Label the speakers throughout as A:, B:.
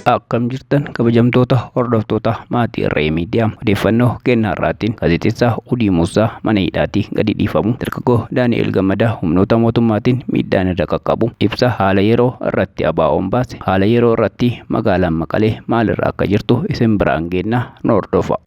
A: Akkam jirtan kabajamtoota hordoftoota maatii Irree Miidiyaa. Odeeffannoo kennaa irraatiin gaazexeessaa Odii Muusaa mana hidhaatii gadi dhiifamu dargaggoo Daani'el Gammadaa humnoota mootummaatiin miidhaan irra qaqqabu ibsa haala yeroo irratti ABO'n baase. Haala yeroo irratti magaalaan Maqalee maalirra akka jirtu isin biraan geenna nu hordofa.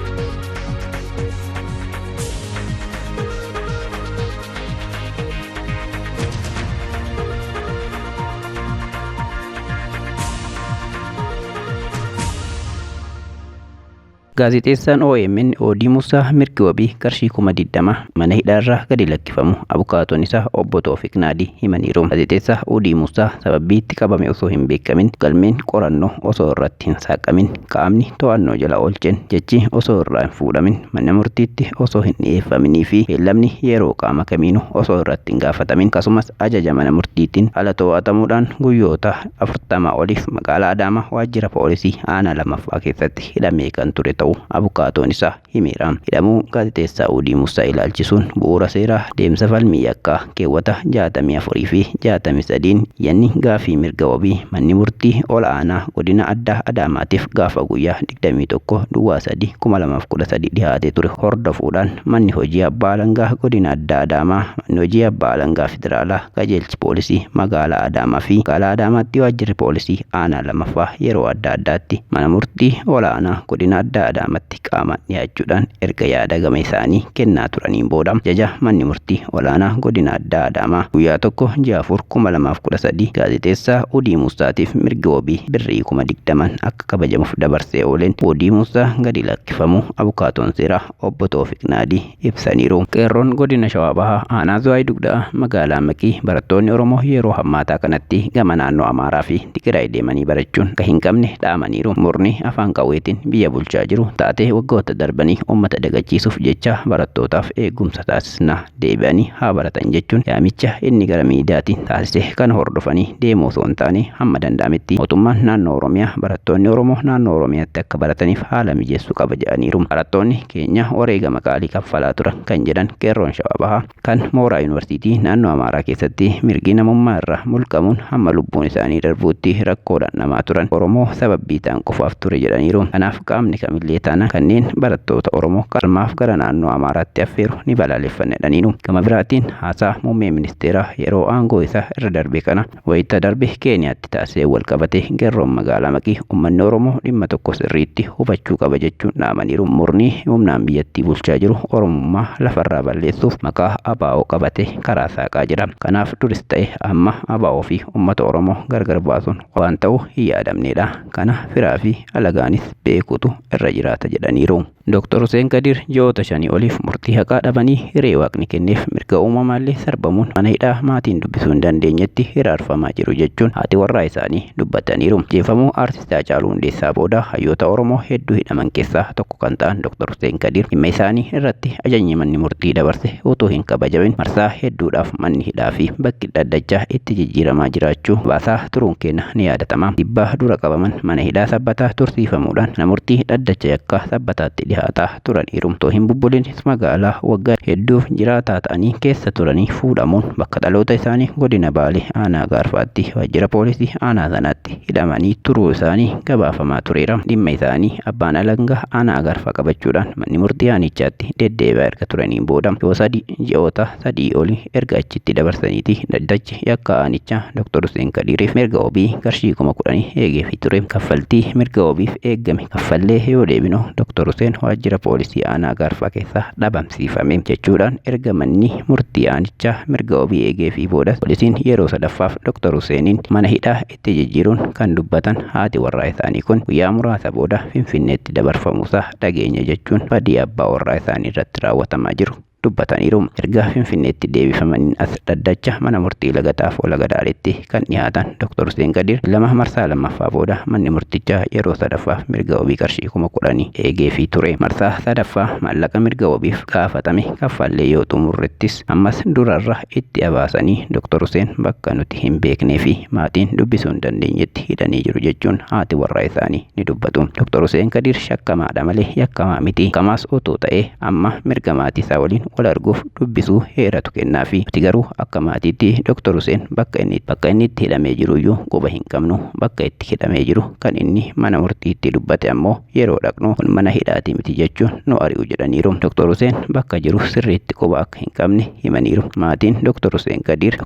A: Gaazexeessaan OMN Odii Muusaa mirgi wabii qarshii 20,000 mana hidhaarraa gadi lakkifamu abukaatoon isaa obbo Toofiq Naadii himaniiru. Gaazexeessaa Odii Muusaa sababii itti qabame osoo hin beekamin, galmeen qorannoo osoo irratti hin saaqamin, qaamni to'annoo jala oolchen jechi osoo irraa hin fuudhamin, mana murtiitti osoo hin dhiyeeffaminii fi beellamni yeroo qaama kamiinuu osoo irratti hin gaafatamin, akkasumas ajaja mana murtiitiin ala to'atamuudhaan guyyoota 40 oliif magaalaa Adaamaa waajjira poolisii aanaa lammaffaa keessatti hidhamee kan ture ta'uu abukaatoon isaa himeera. Hidhamuu gaazexeessaa Odii Muusaa ilaalchisuun bu'uura seeraa deemsa falmii yakkaa keewwata 64 fi 63 yanni gaafii mirga wabii manni murtii ol'aanaa godina addaa Adaamaatiif gaafa guyyaa 21/3/2013 dhiyaatee ture hordofuudhaan manni hojii abbaa alangaa godina addaa Adaamaa, manni hojii abbaa alangaa federaalaa qajeelchi poolisii magaalaa Adaamaa fi magaalaa Adaamaatti waajjirri poolisii aanaa lammaffaa yeroo adda addaatti mana murtii ol'aanaa godina addaa Adaamaatti qaamaan dhiyaachuudhaan erga yaada gama isaanii kennaa turaniin booda ajaja manni murtii olaanaa godina addaa Adaamaa guyyaa 1/4/2013 gaazexeessaa Odii Muusaatiif mirgi wabii birrii 20,000 akka kabajamuuf dabarsee ooleen Odii Muusaa gadi lakkifamu abukaatoon seeraa obbo Toofiq Naadii ibsaniiru. Qeerroon godina Shawaa Bahaa aanaa Zuwaayii Dugdaa magaalaa Maqii barattoonni Oromoo yeroo hammaataa kanatti gama naannoo Amaaraa fi Tigraay deemanii barachuun kan hin qabne dhaamaniiru. Murni afaan qawweetiin biyya bulchaa jiru taatee waggoota darbanii uummata dagachiisuuf jecha barattootaaf eegumsa taasisnaa deebi'anii haa baratan jechuun yaamicha inni gara miidiyaatiin taasise kan hordofanii deemuu osoo hin taane hamma danda'ametti mootummaan naannoo Oromiyaa barattoonni Oromoo naannoo Oromiyaatti akka barataniif haala mijeessuu qaba jedhaniiru. Barattoonni keenya wareegama qaalii kaffalaa turan kan jedhan qeerroon Shawaa Bahaa kan mooraa yuunivarsiitii naannoo Amaaraa keessatti mirgi namummaa irraa mulqamuun hamma lubbuun isaanii darbuutti rakkoodhaan namaa turan Oromoo sababbii ta'an qofaaf ture jedhaniiru. Kanaaf qaamni kamillee taana kanneen barattoota Oromoo qalmaaf gara naannoo Amaaraatti affeeru ni balaaleffannedhaniinu. Gama biraatiin haasaa muummee ministeeraa yeroo aangoo isaa irra darbe kana wayita darbe Keeniyaatti taasisee wal qabate qeerroon magaalaa Maqii uummanni Oromoo dhimma tokko sirriitti hubachuu qaba jechuun dhaamaniiru. Murni humnaan biyyattii bulchaa jiru Oromummaa lafarraa balleessuuf maqaa ABO qabate karaa saaqaa jira. Kanaaf duris ta'e amma ABO fi uummata Oromoo gargar baasuun waan ta'u hin yaadamnedha. Kana firaa fi alagaanis beekutu irra jiraata jedhaniiru. Dr. Hussein Kadir ji'oota 5 oliif murtii haqaa dhabanii hiree waaqni kenneef mirga uumamaallee sarbamuun mana hidhaa maatiin dubbisuu hin dandeenyetti hiraarfamaa jiru jechuun haati warraa isaanii dubbataniiru. Jeefamuu aartistii Haacaaluu Hundeessaa booda hayyoota Oromoo hedduu hidhaman keessaa tokko kan ta'an Dr. Hussein Kadir dhimma isaanii irratti ajajni manni murtii dabarse utuu hin kabajamin marsaa hedduudhaaf manni hidhaa fi bakki dhaddachaa itti jijjiiramaa jiraachuu baasaa turuun keenya ni yaadatama. Dhibbaa dura qabaman mana hidhaa sabbataa tursiifamuudhaan mana murtii dhaddacha yakkaa sabbataatti dhiyaataa turaniiru. Otoo hin bubbulinis magaalaa waggaa hedduuf jiraataa ta'anii keessa turanii fuudhamuun bakka dhaloota isaanii godina Baalee aanaa Gaarfaatti waajjira poolisii aanaa sanaatti hidhamanii turuu isaanii gabaafamaa tureera. Dhimma isaanii abbaan alangaa aanaa Gaarfaa qabachuudhaan manni murtii aanichaatti deddeebi'aa erga turaniin booda ji'oota 3 olii erga achitti dabarsaniiti dhaddachi yakka aanichaa Dr. Hussein Kadiriif mirga wabii qarshii 10,000 eegeefii ture. Kaffaltii mirga wabiif eegame kaffallee yoo deebinu Dr. Hussein waajjira poolisii aanaa Gaarfaa keessaa dhabamsiifame jechuudhaan erga manni murtii aanichaa mirga wabii eegeefii booda poolisiin yeroo sadaffaaf Dr. Husseinin mana hidhaa itti jijjiiruun kan dubbatan haati warraa isaanii kun guyyaa muraasa booda Finfinneetti dabarfamuusaa dhageenya jechuun badii abbaa warraa isaanii irratti raawwatamaa jiru dubbataniiru. Erga Finfinneetti deebifamaniin as dhaddacha mana murtii Laga Xaafoo Laga Daaleetti kan dhiyaatan Dr. Hussein Kadir marsaa lammaffaa booda manni murtichaa yeroo sadaffaaf mirga wabii qarshii 10,000 eegeefii ture. Marsaa sadaffaa maallaqa mirga wabiif gaafatame kaffallee yoo xumurrettis ammas durarra itti abaasanii Dr. Hussein bakka nuti hin beeknee fi maatiin dubbisuu hin dandeenyetti hidhanii jiru jechuun haati warraa isaanii ni dubbatu. Dr. Hussein Kadir shakkamaadha malee yakkamaa miti. Kamaas otoo ta'ee amma mirga maatii isaa waliin wal arguuf dubbisuu heeratu kennaafi. Nuti garuu akka maatiitti Dr. Hussein bakka inni itti hidhamee jiruyyuu quba hin qabnu. Bakka itti hidhamee jiru kan inni mana murtiitti dubbate ammoo yeroo dhaqnu kun mana hidhaati miti jechuun nu ari'u jedhaniiru. Dr. Hussein bakka jiru sirriitti quba akka hin qabne himaniiru. Maatiin Dr. Hussein Kadir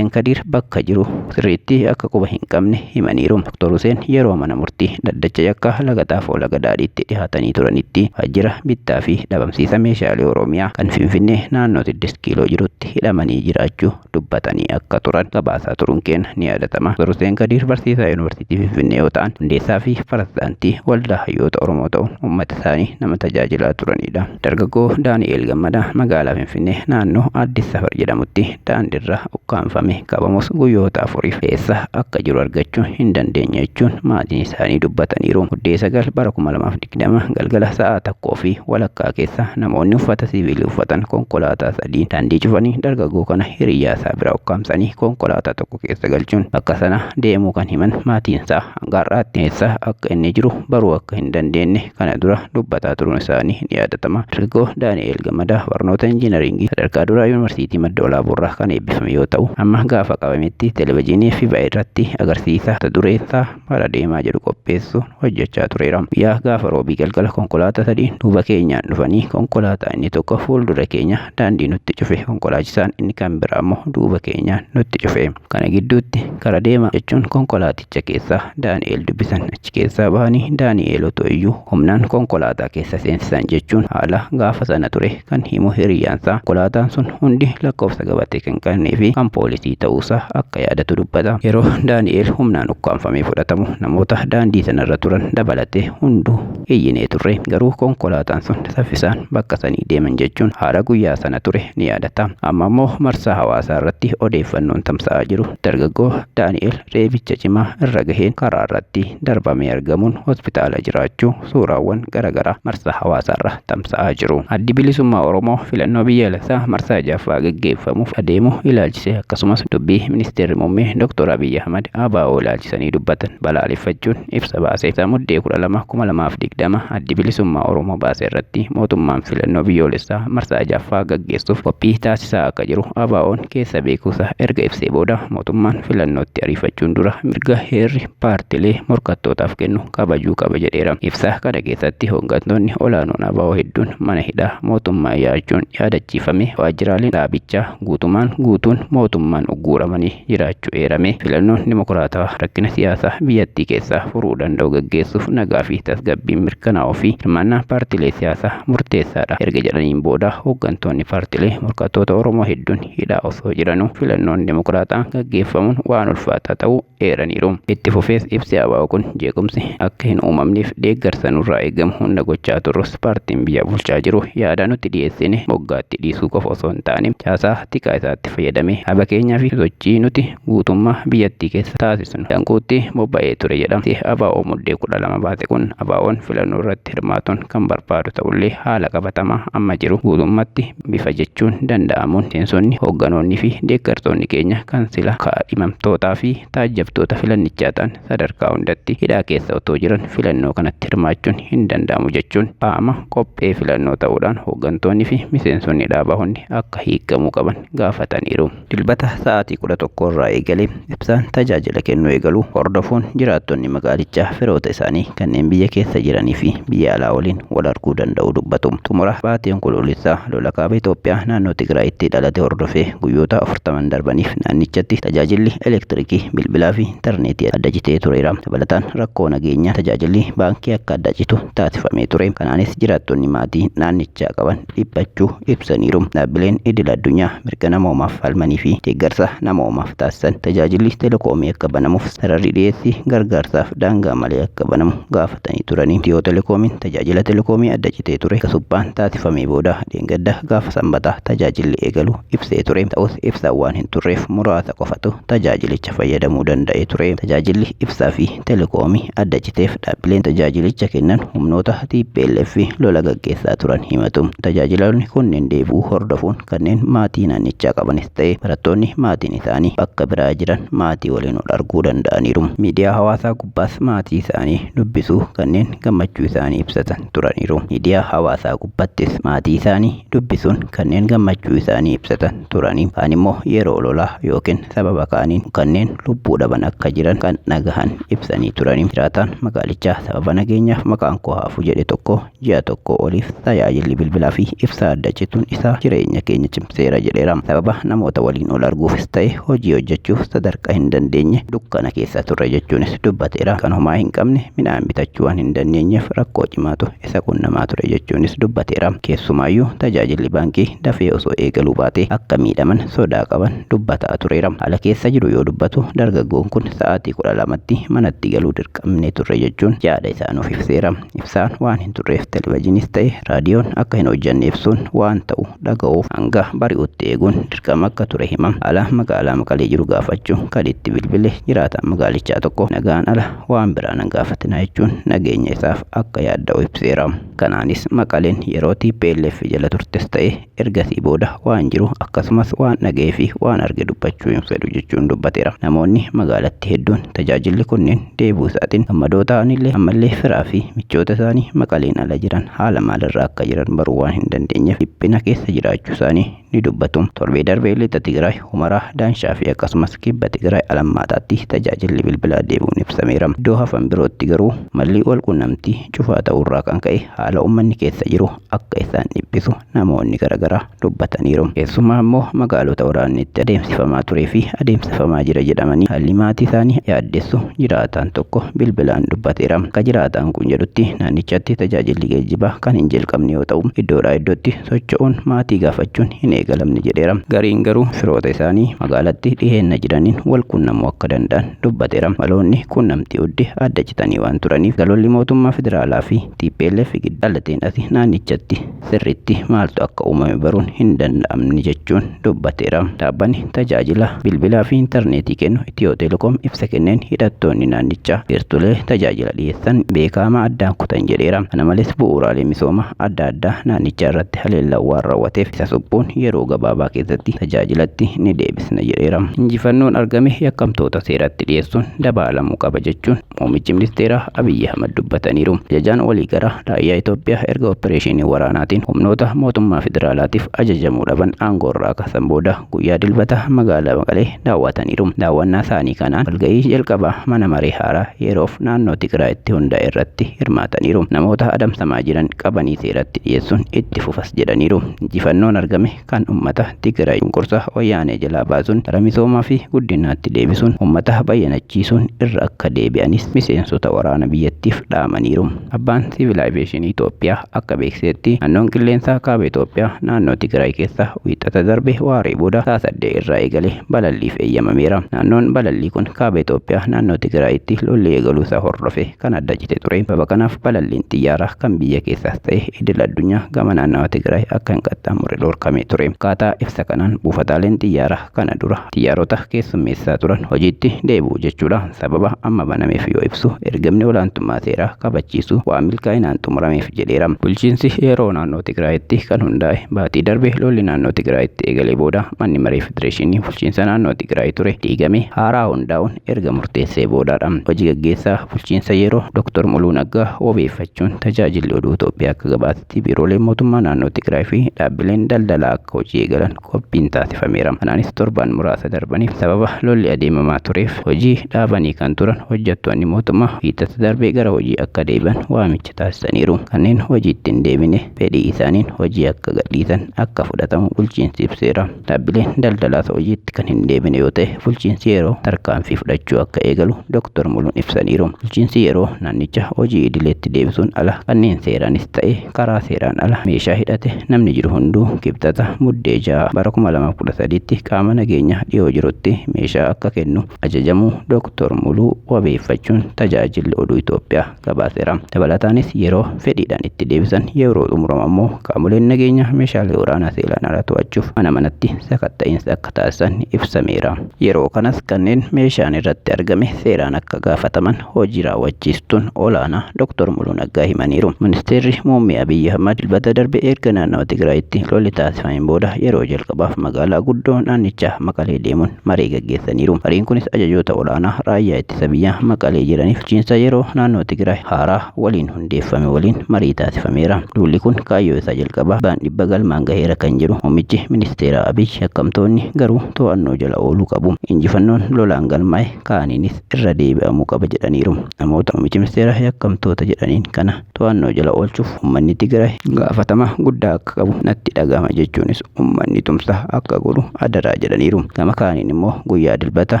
A: bakka jiru sirriitti akka quba hin qabne himaniiru. Dr. Hussein yeroo mana murtii dhaddacha yakka laga Xaafoo laga Daadhiitti dhihaatanii turanitti waajjira bittaa fi dhabamsiisa meeshaalee Oromiyaa kan Finfinnee naannoo 6 kiiloo jirutti hidhamanii jiraachuu dubbatanii akka turan gabaasaa turuun keenya ni yaadatama. Dr. Hussein Kadir barsiisaa yuunivarsiitii Finfinnee yoo ta'an hundeessaa fi pirezidaantii waldaa hayyoota Oromoo ta'uun uummata isaanii nama tajaajilaa turanidha. Dargaggoo Daani'eel Gammadaa magaalaa Finfinnee naannoo Addis Safar jedhamutti daandiirra ukkaanfame qabamus guyyoota 4 keessa akka jiru argachuu hin dandeenye jechuun maatiin isaanii dubbataniiru. Muddee 9 bara 2020 galgala sa'a 1:00 keessa namoonni uffata siviilii uffatan konkolaataa 3 daandii cufanii dargaggoo kana hiriyyaa isaa bira ukkaamsanii konkolaataa tokko keessa galchuun bakka sana deemuu kan himan maatiin isaa hanga har'aatti eessa akka inni jiru baruu akka hin dandeenye kana dura dubbataa turuun isaanii ni yaadatama. Dargaggoo Daani'eel Gammadaa barnoota injiinaringii sadarkaa duraa yuunivarsiitii Madda Walaabuurraa kan eebbifame yoo ta'u amma gaafa qabametti televezyiinii fi irratti agarsiisa mata dureen isaa bara deemaa jedhu qopheessuun hojjechaa tureera. Guyyaa gaafa roobii galgala konkolaataa 3 duuba keenyaan dhufanii konkolaataa inni tokko fuuldura keenya daandii nutti cufe, konkolaachisaan inni kan biraa immoo duuba keenyaan nutti cufe. Kana gidduutti kara deemaa jechuun konkolaaticha keessaa Daani'eel dubbisan achi keessaa bahanii Daani'eel otoo iyyuu humnaan konkolaataa keessa seensisan jechuun haala gaafa sana ture kan himu hiriyaansaa. Konkolaataan sun hundi lakkoofsa gabatee kan qabnee fi kan poolisii ta'uusaa akka yaadatu dubbata. Yeroo Daani'eel humnaan ukkaanfamee fudhatamu namoota daandii sanarra turan dabalatee hunduu iyyinee turre. Garuu konkolaataan sun saffisaan bakka sanii deeman jechuun haala guyyaa sana ture ni yaadata. Amma immoo marsaa hawaasaa irratti odeeffannoon tamsa'aa jiru dargaggoo Daani'eel reebicha cimaa irra gaheen karaa irratti darbamee argamuun hospitaala jiraachuu suuraawwan garaagaraa marsaa hawaasaa irra tamsa'aa jiru. Addi Bilisummaa Oromoo filannoo biyyaalessaa marsaa 6ffaa gaggeeffamuuf adeemu ilaalchisee akkasumas dubbii ministeerri muummee Dr. Abiy Ahmad ABO ilaalchisanii dubbatan balaaleffachuun ibsa baase. Muddee 12 2020 Addi Bilisummaa Oromoo baase irratti mootummaan filannoo biyyoolessaa marsaa 6ffaa gaggeessuuf qophii taasisaa akka jiru ABO'n keessa beekuusaa erga ibsee booda mootummaan filannootti ariifachuun dura mirga heerri paartilee morkattootaaf kennu kabajuu qaba jedheera. Ibsa kana keessatti hooggantoonni olaanoon ABO hedduun mana hidhaa mootummaa yaachuun yaadachiifame. Waajjiraaleen dhaabichaa guutuun mootummaan ugguuramanii jiraachuu eerame. Filannoon dimokiraatawaa rakkina siyaasaa biyyattii keessaa furuu danda'u gaggeessuuf nagaa fi tasgabbiin mirkanaa'uu fi hirmaannaa paartilee siyaasaa murteessaadha erga jedhaniin booda hooggantoonni paartilee morkattoota Oromoo hedduun hidhaa osoo jiranuu filannoon dimokiraataa gaggeeffamuun waan ulfaataa ta'uu eeraniiru. Itti fufees ibsi ABO kun jeequmsi akka hin uumamneef deeggarsa nurraa eegamu hunda gochaa turrus paartiin biyya bulchaa jiru yaada nuti dhiyeessine moggaatti dhiisuu qofa osoo hin taane caasaa tikaa isaatti fayyadamee haba keenyaa fi sochii nuti guutummaa biyyattii keessa taasisnu danquutti bobba'ee ture jedha. ABO muddee 12 baase kun ABO'n filannoo irratti hirmaatuun kan barbaadu ta'ullee haala qabatamaa amma jiru guutummaatti bifa jechuun danda'amuun miseensonni hoogganoonni fi deeggartoonni keenya kan sila kaadhimamtootaa fi taajjabtoota filannichaa ta'an sadarkaa hundatti hidhaa keessa otoo jiran filannoo kanatti hirmaachuun hin danda'amu jechuun qaama qophee filannoo ta'uudhaan hooggantoonni fi miseensonni dhaabaa hundi akka hiikamuu qaban gaafataniiru. Dilbata sa'aatii 11 irraa eegalee ibsaan tajaajila kennuu eegaluu hordofuun jiraattonni magaalichaa firoota isaanii kanneen biyya keessa jiranii fi biyya alaa waliin wal arguu danda'u dubbatu. Xumura baatii onkoloolessaa lola kaaba Itoophiyaa naannoo Tigraayitti dhalate hordofee guyyoota 40 darbaniif naannichatti tajaajilli elektirikii, bilbilaa fi intarneetii adda citee tureera. Dabalataan rakkoo nageenyaa tajaajilli baankii akka adda citu taasifamee ture. Kanaanis jiraattonni maatii naannichaa qaban dhiphachuu ibsaniiru. Dhaabbileen idil addunyaa mirga namoomaaf falmanii fi deeggarsa namoomaaf taasisan tajaajilli telekoomii akka banamuuf sararri dhiyeessii gargaarsaaf daangaa malee akka banamu gaafatanii turanii. Itiyoo telekoomiin tajaajila telekoomii adda citee ture suphaan taasifamee booda dheengadda gaafa sanbataa tajaajilli eegalu ibsee ture. Ta'us ibsaan waan hin turreef muraasa qofatu tajaajilicha fayyadamuu danda'ee ture. Tajaajilli ibsaa fi telekoomii adda citeef dhaabbileen tajaajilicha kennan humnoota TPLF lola gaggeessaa turan himatu. Tajaajiloonni kunneen deebi'uu hordofuun kanneen maatii naannichaa qabanis ta'e barattoonni maatiin isaanii bakka biraa jiran maatii waliin wal arguu danda'aniiru. Miidiyaa hawaasaa gubbaas maatii isaanii dubbisuu kanneen gammachuu isaanii ibsatan turaniiru. Miidiyaa hawaasaa gubbattis maatii isaanii dubbisuun kanneen gammachuu isaanii ibsatan turanii kaan immoo yeroo lolaa yookiin sababa kaaniin kanneen lubbuu dhaban akka jiran kan nagahan ibsanii turanii. Jiraataan magaalichaa sababa nageenyaaf maqaan koo haafu jedhe tokko ji'a tokko oliif tajaajilli bilbilaa fi ibsaa adda cituun isaa jireenya keenya cimseera jedheera. Sababa namoota waliin ol arguufis ta'e hojii hojjechuuf sadarkaa hin dandeenye dukkana keessa turre jechuunis dubbateera. Kan homaa hin qabne midhaan bitachuu waan hin dandeenyeef rakkoo cimaatu isa qunnamaa ture jechuunis dubbateera. Keessumaayyuu tajaajilli baankii dafee osoo eegaluu baate akka miidhaman sodaa qaban dubbataa tureera. Haala keessa jiru yoo dubbatu dargaggoon kun sa'aatii 12tti manatti galuu dirqamnee turre jechuun yaada isaa nuuf ibseera. Ibsaan waan hin turreef televezyiinis ta'e raadiyoon akka hin hojjanne ibsuun waan ta'u dhaga'uuf hanga bari'utti eeguun dirqama akka ture hima. Haala magaalaa Maqalee jiru gaafachuu kan itti bilbile jiraataan magaalichaa tokko nagaan ala waan biraa nan gaafatina jechuun nageenya isaaf akka yaadda'u ibseera. Kanaanis Maqaleen yeroo TPLF jala turtes ta'e ergasii booda waan jiru akkasumas waan dhaga'ee fi waan arge dubbachuu hin fedhu jechuun dubbateera. Namoonni magaalatti hedduun tajaajilli kunneen deebuu isaatiin gammadoo ta'anillee ammallee firaa fi michoota isaanii Maqaleen ala jiran haala maalirraa akka jiran baruu waan hin dandeenyeef dhiphina keessa jiraachuu isaanii ni dubbatu. Torbee darbee lixa Tigraay Humaraa Daanshaa fi akkasumas kibba Tigraay Alammaataatti tajaajilli bilbilaa deebuun ibsameera. Iddoo hafan birootti garuu malli wal quunnamtii cufaa ta'uurraa kan ka'e haala uummanni keessa jiru akka isaan dhiphisu namoonni garaagaraa dubbataniiru. Keessumaa immoo magaalota waraanni itti adeemsifamaa turee fi adeemsifamaa jira jedhamanii haalli maatii isaanii yaaddessu jiraataan tokko bilbilaan dubbateera. Akka jiraataan kun jedhutti naannichatti tajaajilli geejjibaa kan hin jalqabne yoo ta'u iddoodhaa iddootti socho'uun maatii gaafachuun hin eegalamne jedheera. Gariin garuu firoota isaanii magaalatti dhiheenna jiraniin wal quunnamuu akka danda'an dubbateera. Maloonni quunnamtii hundi adda citanii waan turaniif galolli mootummaa federaalaa fi TPLF giddalateen asi naannichatti sirriitti maaltu akka uumame baruun hin danda'amne jechuun dubbateera. Dhaabbanni tajaajila bilbilaa fi intarneetii kennu Itiyoo Telekoom ibsa kenneen hidhattoonni naannichaa wiirtulee tajaajila dhiyeessan beekamaa addaan kutan jedheera. Kana malees bu'uuraalee misooma adda addaa naannichaa irratti haleellaa waan raawwateef isa suphuun yeroo gabaabaa keessatti tajaajilatti ni deebisna jedheera. Injifannoon argame yakkamtoota seeratti dhiyeessuun dabaalamuu qaba jechuun muummichi ministeeraa Abiyyi Ahmad dubbataniiru. Ajajaan waliigalaa raayyaa Itoophiyaa erga opereeshinii waraanaatiin humnoota mootummaa federaalaatiif ajajamuu dhaban aangoorraa kaasan booda guyyaa dilbata magaalaa Maqalee daawwataniiru. Daawwannaa isaanii kanaan walgahii jalqabaa mana maree haaraa yeroof naannoo Tigraayitti hundaa'e irratti hirmaataniiru. Namoota adamsamaa jiran qabanii seeratti dhiyeessuun itti fufas jedhaniiru. Injifannoon argame kan uummata Tigraay cunqursa wayyaanee jalaa baasuun gara misoomaa fi guddinaatti deebisuun uummata bayyanachiisuun irra akka deebi'anis miseensota waraana biyyattiif dhaamaniiru. Abbaan siviil aaviyeeshinii Itoophiyaa akka beeksisetti naannoon qilleensaa kaaba Itoophiyaa naannoo Tigraay keessa wiixata darbe waaree booda sa'a 8 irraa eegalee balalliif eeyyamameera. Naannoon balallii kun kaaba Itoophiyaa naannoo Tigraayitti lolli eegaluu isaa hordofe kan adda cite ture. Sababa kanaaf balalliin xiyyaaraa kan biyya keessaas ta'e idil addunyaa gama naannawa Tigraay akka hin qaxxaamurre dhorkamee ture. Akkaataa ibsa kanaan buufataaleen xiyyaaraa kana dura xiyyaarota keessummeessaa turan hojiitti deebi'u jechuudha. Sababa amma banameef yoo ibsu ergamni olaantummaa seeraa kabachiisu waan milkaa'inaan xumurameef jedheera. Bulchiinsi yeroo naannoo Tigraayitti kan hundaa'e baatii darbe lolli naannoo Tigraayitti eegalee booda manni maree federeeshinii bulchiinsa naannoo Tigraay ture diigame haaraa hundaa'uun erga murteessee boodaadha. Hojii gaggeessaa bulchiinsa yeroo Dr. Muluu Naggaa wabeeffachuun tajaajilli oduu Itoophiyaa akka gabaasetti biirooleen mootummaa naannoo Tigraay fi dhaabbileen daldalaa akka hojii eegalan qophiin taasifameera. Kanaanis torban muraasa darbaniif sababa lolli adeemamaa tureef hojii dhaabanii kan turan hojjettoonni mootummaa wiixata darbee gara hojii akka deebi'an waamicha taasisaniiru. Kanneen hojiitti hin deebine fedhii isaaniin hojii akka gadhiisan akka fudhatamu bulchiinsi ibseera. Dhaabbileen daldalaas hojiitti kan hin deebine yoo ta'e bulchiinsi yeroo tarkaanfii fudhachuu akka eegalu Dr. Muluun ibsaniiru. Bulchiinsi yeroo naannicha hojii idileetti deebisuun ala kanneen seeraanis ta'e karaa seeraan ala meeshaa hidhate namni jiru hunduu kibxata muddee 6 bara 2013tti qaama nageenya dhiyoo jirutti meeshaa akka kennu ajajamuu Dr. Muluu wabeeffachuun tajaajilli oduu Itoophiyaa gabaaseera. Dabalataanis yeroo fedhiidhaan itti deebisan yeroo xumuramu ammoo qaamoleen nageenya meeshaalee waraanaa seeraan ala to'achuuf mana manatti sakatta'iinsa akka taasisan ibsameera. Yeroo kanas kanneen meeshaan irratti argame seeraan akka gaafataman hojii raawwachiistuun olaanaa Dr. Muluu Naggaa himaniiru. Ministeerri muummee Abiyyi Ahmad dilbata darbe erga naannawa Tigraayitti lolli taasifameen booda yeroo jalqabaaf magaalaa guddoo naannichaa Maqalee deemuun marii gaggeessaniiru. Mariin kunis ajajoota olaanaa raayyaa ittisa biyyaa Maqalee jiraniif bulchiinsa yeroo naannoo Tigraay haaraa waliin hundeeffame waliin marii taasifameera. Duulli kun kaayyoo isaa jalqabaa abbaan dhibba galmaan gaheera kan jedhu muummichi ministeera Abiy yakkamtoonni garuu to'annoo jala ooluu qabu. Injifannoon lolaan galmaa'e kaaniinis irra deebi'amuu qaba jedhaniiru. Namoota muummichi ministeera yakkamtoota jedhaniin kana to'annoo jala oolchuuf uummanni Tigraay gaafatama guddaa akka qabu natti dhagahama jechuunis uummanni tumsa akka godhu adaraa jedhaniiru. Gama kaaniin immoo guyyaa dilbata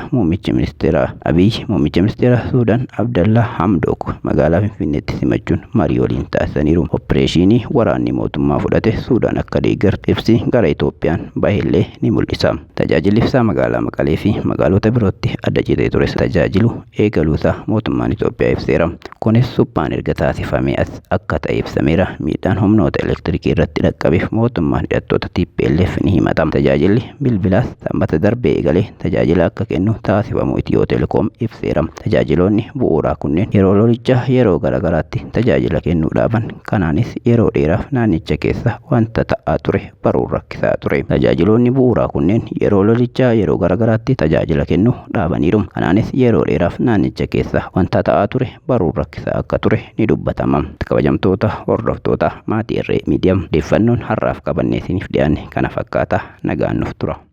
A: muummichi ministeera Abiy muummicha ministeera Suudaan Abdallaa Hamdook magaalaa Finfinneetti simachuun marii waliin taasisaniiru. Opereeshinii waraanni mootummaa fudhate Suudaan akka deeggartu ibsi gara Itoophiyaan bahillee ni mul'isa. Tajaajilli ibsaa magaalaa Maqalee fi magaalota birootti adda citee ture tajaajilu eegaluusaa mootummaan Itoophiyaa ibseera. Kunis suphaan erga taasifamee as akka ta'e ibsameera. Miidhaan humnoota elektirikii irratti dhaqqabeef mootummaan hidhattoota TPLF ni himata. Tajaajilli bilbilaas sanbata darbee eegalee tajaajila akka kennu taasifamu Itiyoo Telekoom ibseera. Tajaajiloonni bu'uuraa kunneen yeroo lolichaa yeroo garaagaraatti tajaajila kennuu dhaaban. Kanaanis yeroo dheeraaf naannicha keessa wanta ta'aa ture baruun rakkisaa ture. Tajaajiloonni bu'uuraa kunneen yeroo lolichaa yeroo garaagaraatti tajaajila kennuu dhaabaniiru. Kanaanis yeroo dheeraaf naannicha keessa wanta ta'aa ture baruun rakkisaa akka ture ni dubbatama. Kabajamtoota hordoftoota Maatii Irree Miidiyaa odeeffannoon har'aaf qabannee isiniif dhiyaanne kana fakkaata. Nagaan nuuf tura.